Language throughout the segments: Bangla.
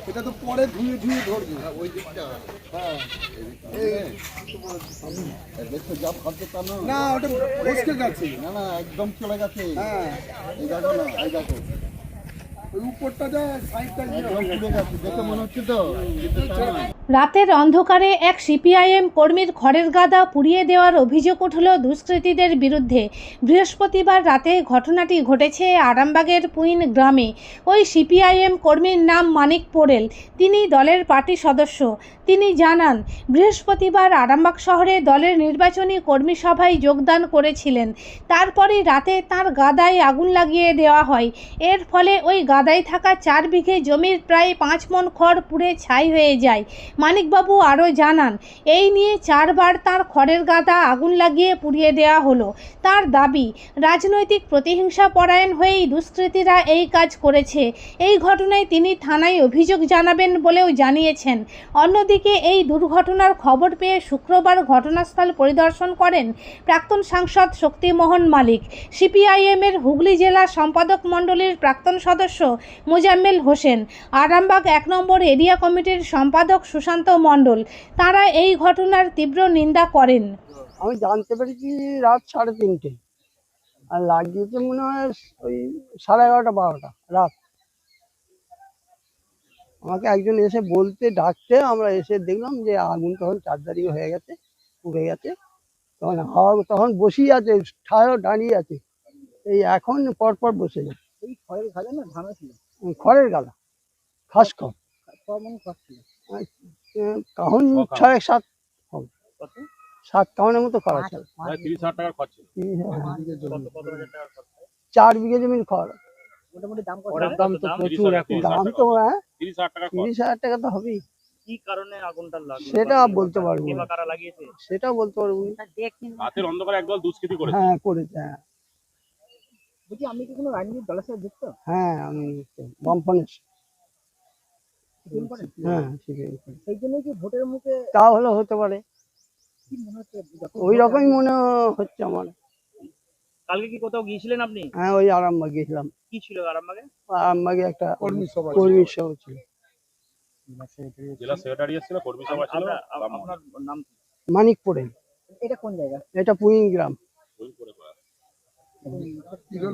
এটা তো পরে ধুয়ে ধুয়ে ধরবে ওই দিকটা। হ্যাঁ দেখছো যা ফালতে তা না, ওটা বসকে গেছে। না না একদম চলে গেছে। হ্যাঁ এই দেখো না, এই দেখো ওই উপরটা যা সাইডটা একদম চলে গেছে, দেখে মনে হচ্ছে তো। রাতের অন্ধকারে এক সিপিআইএম কর্মীর খড়ের গাদা পুড়িয়ে দেওয়ার অভিযোগ উঠল দুষ্কৃতীদের বিরুদ্ধে। বৃহস্পতিবার রাতে ঘটনাটি ঘটেছে আরামবাগের পুইন গ্রামে। ওই সিপিআইএম কর্মীর নাম মানিক পোড়েল। তিনি দলের পার্টি সদস্য। তিনি জানান, বৃহস্পতিবার আরামবাগ শহরে দলের নির্বাচনী কর্মী সভায় যোগদান করেছিলেন। তারপরই রাতে তাঁর গাদায় আগুন লাগিয়ে দেওয়া হয়। এর ফলে ওই গাদায় থাকা 4 বিঘে জমির প্রায় 5 মণ খড় পুড়ে ছাই হয়ে যায়। মানিকবাবু আরও জানান, এই নিয়ে 4 বার তাঁর খড়ের গাদা আগুন লাগিয়ে পুড়িয়ে দেওয়া হলো। তার দাবি, রাজনৈতিক প্রতিহিংসা পরায়ণ হয়েই দুষ্কৃতীরা এই কাজ করেছে। এই ঘটনায় তিনি থানায় অভিযোগ জানাবেন বলেও জানিয়েছেন। অন্যদিকে এই দুর্ঘটনার খবর পেয়ে শুক্রবার ঘটনাস্থল পরিদর্শন করেন প্রাক্তন সাংসদ শক্তিমোহন মালিক, সিপিআইএমের হুগলি জেলা সম্পাদক মণ্ডলীর প্রাক্তন সদস্য মোজাম্মেল হোসেন, আরামবাগ 1 নম্বর এরিয়া কমিটির সম্পাদক সুশান্ত মণ্ডল। তারা এই ঘটনার তীব্র নিন্দা করেন। আমি জানতে পেরেছি রাত 3:30 আর লাগিয়েছে মনে হয় ওই 11:30-12টা রাত। আমাকে একজন এসে বলতে ডাকতে আমরা এসে দেখলাম যে আগুন তখন চারদারি হয়ে গেছে, পুড়ে গেছে। তখন হাওয়া তখন বসেই আছে, ঠায়ও দাঁড়িয়ে আছে, এই এখন পরপর বসে যায়। এই খড়ের গাদা না ধান ছিল, খড়ের গাদা, খাস খড়। কেমন খড় ছিল? কাহন 6-7 হবে, 7 কাহনের মতো খড় আছে। 30,000 টাকার খরচ ছিল। 4 বিঘে জমির খড়। মোটামুটি দাম কত? দাম তো প্রচুর এখন। দাম তো 30,000 টাকা খরচ। 30,000 টাকা তো হবেই। কি কারণে আগুনটা লাগলো সেটা বলতে পারবো কে না, বা কারা লাগিয়েছে? সেটা বলতে পারবো না। রাতের অন্ধকারে একদল দুষ্কৃতী করেছে। হ্যাঁ করেছে, হ্যাঁ। বলছি, আমি কি কোনো রাজনৈতিক দলের সাথে যুক্ত? হ্যাঁ আমি বামফ্রন্টের। সিপিএম করেন? হ্যাঁ সিপিএম করি। সেই জন্যই কি ভোটের মুখে তাহলে হতে পারে, কি মনে হচ্ছে? ওই রকমই মনে হচ্ছে আমার। কালকে কি কোথাও গিয়েছিলেন আপনি? হ্যাঁ ওই আরামবাগ গেছিলাম। কি ছিল আরামবাগে? আরামবাগে একটা কর্মী সভা ছিল। জেলা সেক্রেটারি ছিল, কর্মী সভা ছিল। আপনার নাম কি? মানিক পোড়েল। এটা কোন জায়গা? এটা পুইন গ্রাম।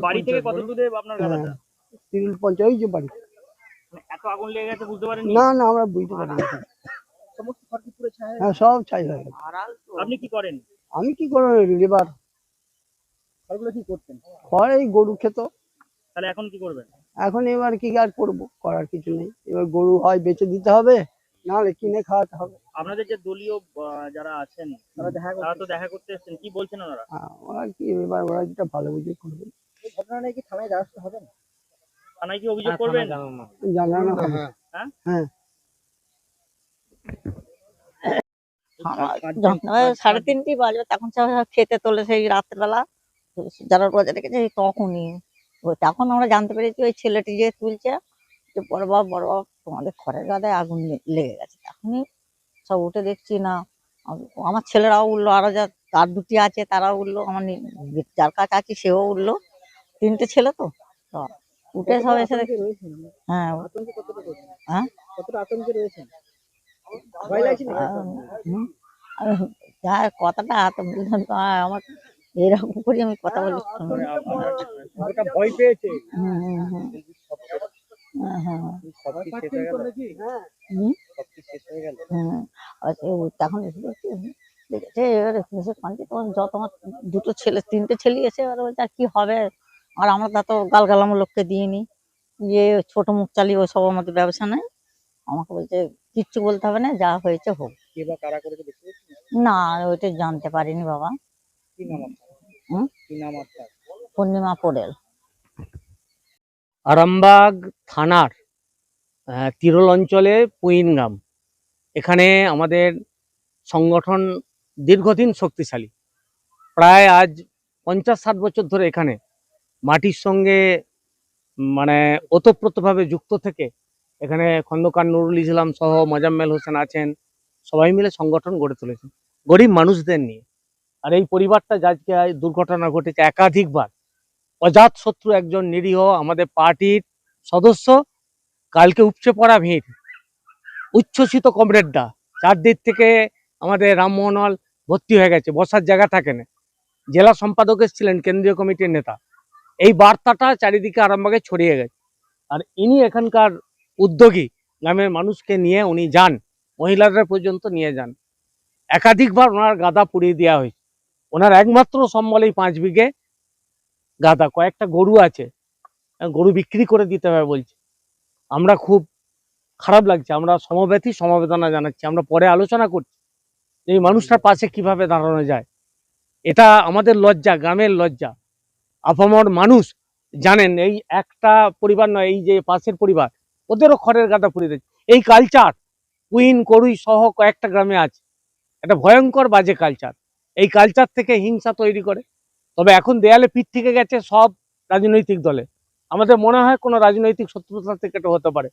বাড়ি থেকে কত দূরে আপনার গাদাটা? তিরুল পঞ্চায়েত, ওই যে বাড়ি। মানে এত আগুন লেগে গেছে বুঝতে পারেননি? না না আমরা বুঝতে পারি না। সমস্ত খড় কি পুড়ে ছাই? হ্যাঁ সব ছাই হয়ে গেছে। আপনি কি করেন? আমি কি করে লেবার, খড়গুলো কি করতেন? খড় এই গরু খেত। তাহলে এখন কি করবেন? এখন এবার কি আর করবো, করার কিছু নেই। এবার গরু হয় বেচে দিতে হবে, নাহলে কিনে খাওয়াতে হবে। আপনাদের যে দলীয় যারা আছেন তারা তো দেখা করতে এসেছেন, কি বলছেন ওনারা? ওরা কি এবার ওরা যেটা ভালো বুঝে করবে। এই ঘটনা নিয়ে কি থানায় দ্বারস্থ হবেন? থানায় কি অভিযোগ করবেন? জানানো হবে। হ্যাঁ হ্যাঁ 3:30 বাজবে, তখন সব খেতে তোলে সেই রাত্রেবেলা, যারা রোজা রেখেছে তখনই। তখন আমরা জানতে পেরেছি ওই ছেলেটি যে তুলছে যে বড় বাবা তোমাদের খড়ের গাদায় আগুন লেগে গেছে। তখনই সব উঠে দেখছি না, আমার ছেলেরাও উঠলো, আরো তার 2টি আছে তারাও উঠলো, আমার যার কাছে আছে সেও উঠলো, 3টে ছেলে তো সব উঠে সব এসে দেখি। হ্যাঁ হ্যাঁ কতটা আতঙ্কে রয়েছেন? ভয় লাগছে না? কথাটা আমার এরকম করে আমি কথা বলি। ভয় পেয়েছে? তখন দেখেছে এবারে তখন যত আমার 2টো ছেলে 3টে ছেলে এসে এবার বলছে কি হবে, আর আমরা তা তো গালগালাম লোককে দিইনি, যে ছোট মুখ চালিয়ে ওসব আমাদের ব্যবসা নেই। আমাকে বলছে কিচ্ছু বলতে হবে না, যা হয়েছে হোক। কে বা কারা করেছে দেখতে পেয়েছেন? না ওইটা জানতে পারিনি বাবা। কি নাম আপনার? কি নাম আপনার? পূর্ণিমা পোড়েল। আরামবাগ থানার তিরোল অঞ্চলে পুইন গ্রাম, এখানে আমাদের সংগঠন দীর্ঘদিন শক্তিশালী। প্রায় আজ 50-60 বছর ধরে এখানে মাটির সঙ্গে মানে ওতপ্রোতভাবে যুক্ত থেকে এখানে খন্দকার নুরুল ইসলাম সহ মোজাম্মেল হোসেন আছেন, সবাই মিলে সংগঠন গড়ে তুলেছেন গরিব মানুষদের নিয়ে। আর এই পরিবারটা আজকে দুর্ঘটনা ঘটেছে একাধিকবার। অজাত শত্রু একজন নিরীহ আমাদের পার্টির সদস্য, কালকে উপচে পড়া ভিড়, উচ্ছ্বসিত কমরেডরা, চারদিক থেকে আমাদের রামমোহন হল ভর্তি হয়ে গেছে, বসার জায়গা থাকে না। জেলা সম্পাদক এসেছিলেন, কেন্দ্রীয় কমিটির নেতা। এই বার্তাটা চারিদিকে আরামবাগে ছড়িয়ে গেছে। আর ইনি এখানকার উদ্যোগী, গ্রামের মানুষকে নিয়ে উনি যান, মহিলাদের পর্যন্ত নিয়ে যান। একাধিকবার ওনার গাদা পুড়িয়ে দেওয়া হয়েছে। ওনার একমাত্র সম্বল এই 5 বিঘে গাদা, কয়েকটা গরু আছে, গরু বিক্রি করে দিতে হবে বলছে। আমরা খুব খারাপ লাগছে, আমরা সমবেতী সমবেদনা জানাচ্ছি। আমরা পরে আলোচনা করছি এই মানুষটার পাশে কিভাবে দাঁড়ানো যায়। এটা আমাদের লজ্জা, গ্রামের লজ্জা। আপামর মানুষ জানেন, এই একটা পরিবার নয়, এই যে পাশের পরিবার, ওদেরও খড়ের গাদা পুড়িয়ে দিচ্ছে। এই কালচার কুইন করুই সহ কয়েকটা গ্রামে আছে। একটা ভয়ঙ্কর বাজে কালচার। এই কালচার থেকে হিংসা তৈরি করে। তবে এখন দেয়ালে পিঠ থেকে গেছে সব রাজনৈতিক দলে। আমাদের মনে হয় কোনো রাজনৈতিক শত্রুতা থেকে এটা হতে পারে।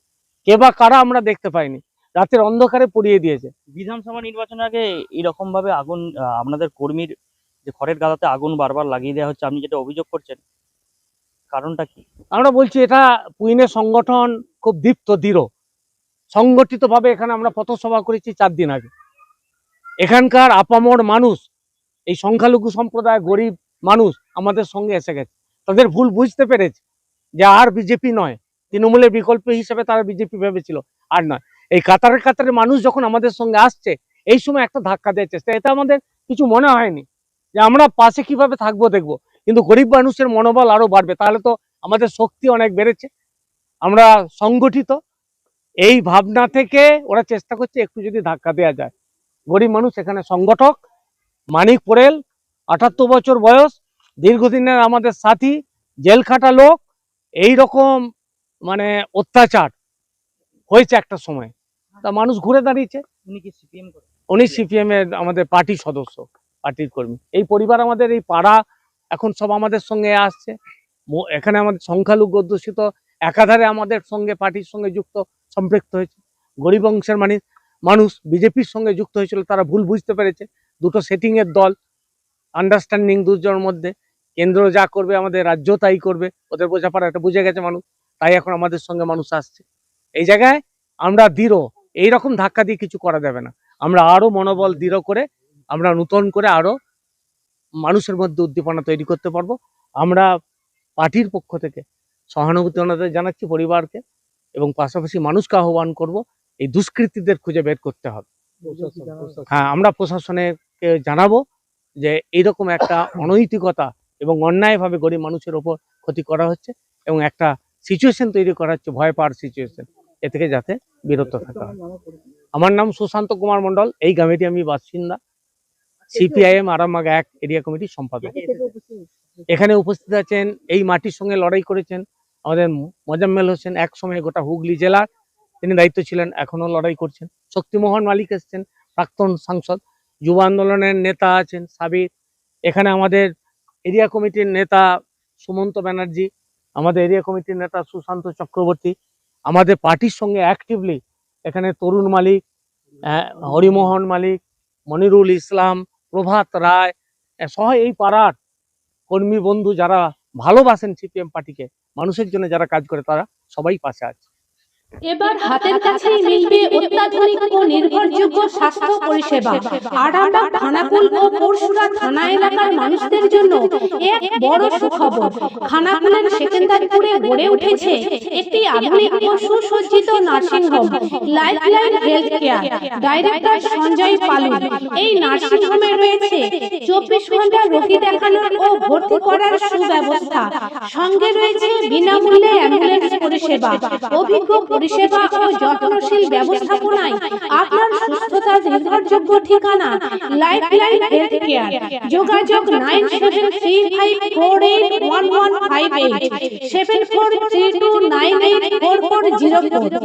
কে বা কারা আমরা দেখতে পাইনি, রাতের অন্ধকারে পুড়িয়ে দিয়েছে। বিধানসভা নির্বাচনের আগে এরকম ভাবে আগুন আপনাদের কর্মীর যে খড়ের গাদাতে আগুন বারবার লাগিয়ে দেওয়া হচ্ছে, আপনি যেটা অভিযোগ করছেন, কারণটা কি? আমরা বলছি এটা কুইনের সংগঠন খুব দীপ্ত দৃঢ়, সংগঠিতভাবে এখানে আমরা পথসভা করেছি 4 দিন আগে। এখানকার আপামর মানুষ, এই সংখ্যালঘু সম্প্রদায়, গরিব মানুষ আমাদের সঙ্গে এসে গেছে। তাদের ভুল বুঝতে পেরেছে যে আর বিজেপি নয়, তৃণমূলের বিকল্প হিসেবে তারা বিজেপি ভেবেছিল, আর নয়। এই কাতারে কাতারে মানুষ যখন আমাদের সঙ্গে আসছে, এই সময় একটা ধাক্কা দেওয়ার চেষ্টা, এটা আমাদের কিছু মনে হয়নি যে আমরা পাশে কিভাবে থাকবো দেখবো, কিন্তু গরিব মানুষের মনোবল আরো বাড়বে, তাহলে তো আমাদের শক্তি অনেক বেড়েছে, আমরা সংগঠিত। এই ভাবনা থেকে ওরা চেষ্টা করছে একটু যদি ধাক্কা দেওয়া যায়। গরিব মানুষ এখানে সংগঠক মানিক পোরেল, 78 বছর বয়স, দীর্ঘদিনের আমাদের সাথী, জেল খাটা লোক। এই রকম মানে অত্যাচার হয়েছে একটা সময়, তা মানুষ ঘুরে দাঁড়িয়েছে। উনি কি সিপিএম করেন? উনি সিপিএম এর আমাদের পার্টির সদস্য, পার্টির কর্মী। এই পরিবার আমাদের এই পাড়া এখন সব আমাদের সঙ্গে আসছে। এখানে আমাদের সংখ্যালঘু অধ্যুষিত একাধারে আমাদের সঙ্গে পার্টির সঙ্গে যুক্ত, সম্পৃক্ত হয়েছে। গরিব অংশের মানুষ বিজেপির সঙ্গে যুক্ত হয়েছিল, তারা ভুল বুঝতে পেরেছে। দুটো সেটিং এর দল, আন্ডারস্ট্যান্ডিং দুজনের মধ্যে, কেন্দ্র যা করবে আমাদের রাজ্য তাই করবে, ওদের বোঝাপড়া এটা বুঝে গেছে মানুষ, তাই এখন আমাদের সঙ্গে মানুষ আসছে। এই জায়গায় আমরা দৃঢ়, এইরকম ধাক্কা দিয়ে কিছু করা যাবে না। আমরা আরো মনোবল দৃঢ় করে আমরা নতুন করে আরো মানুষের মধ্যে উদ্দীপনা তৈরি করতে পারবো। আমরা পার্টির পক্ষ থেকে সহানুভূতি ওনাদের জানাচ্ছি পরিবারকে, এবং পাশাপাশি মানুষকে আহ্বান করব এই দুষ্কৃতীদের খুঁজে বের করতে হবে। হ্যাঁ, আমরা প্রশাসনকে জানাবো যে এইরকম একটা অনৈতিকতা এবং অন্যায়ভাবে গরিব মানুষের ওপর ক্ষতি করা হচ্ছে, এবং একটা সিচুয়েশন তৈরি করা হচ্ছে, ভয় পাওয়ার সিচুয়েশন, এ থেকে যাতে বিরত থাকা হয়। আমার নাম সুশান্ত কুমার মণ্ডল, এই গ্রামেরই আমি বাসিন্দা, সিপিআইএম আরামবাগ 1 এরিয়া কমিটির সম্পাদক। এখানে উপস্থিত আছেন, এই মাটির সঙ্গে লড়াই করেছেন আমাদের মোজাম্মেল হোসেন, এক সময় গোটা হুগলি জেলার তিনি দায়িত্ব ছিলেন, এখনো লড়াই করছেন। শক্তিমোহন মালিক এসছেন, প্রাক্তন সাংসদ। যুব আন্দোলনের নেতা আছেন সাবির। এখানে আমাদের এরিয়া কমিটির নেতা সুমন্ত ব্যানার্জি, আমাদের এরিয়া কমিটির নেতা সুশান্ত চক্রবর্তী, আমাদের পার্টির সঙ্গে অ্যাক্টিভলি এখানে তরুণ মালিক, হরিমোহন মালিক, মনিরুল ইসলাম, প্রভাত রায় সহ এই পাড়ার কর্মী বন্ধু যারা ভালোবাসেন সিপিএম পার্টিকে, মানুষের জন্য যারা কাজ করে, তারা সবাই পাশে আছে। এবার হাতের কাছেই মিলবে অত্যাধুনিক ও নির্ভরযোগ্য স্বাস্থ্য পরিষেবা। আরামবাগ, খানাকুল ও পরশুরা থানা এলাকার মানুষদের জন্য এক বড় সুখবর। খানাকুলের সেকেন্দারপুরে গড়ে উঠেছে একটি আধুনিক ও সুসজ্জিত nursing home, lifeline health care. Director Sanjay Palu. এই নার্সিং হোমে রয়েছে 24 ঘন্টা রোগী দেখানোর ও ভর্তি করার সুব্যবস্থা। সঙ্গে রয়েছে বিনামূল্যে অ্যাম্বুলেন্স পরিষেবা। অভিজ্ঞ পরিষেবা ও যত্নশীল ব্যবস্থাপনায় আপনার সুস্থতার নির্ভরযোগ্য ঠিকানা লাইফলাইন হেলথ কেয়ার। যোগাযোগ 9735481158 7432984404।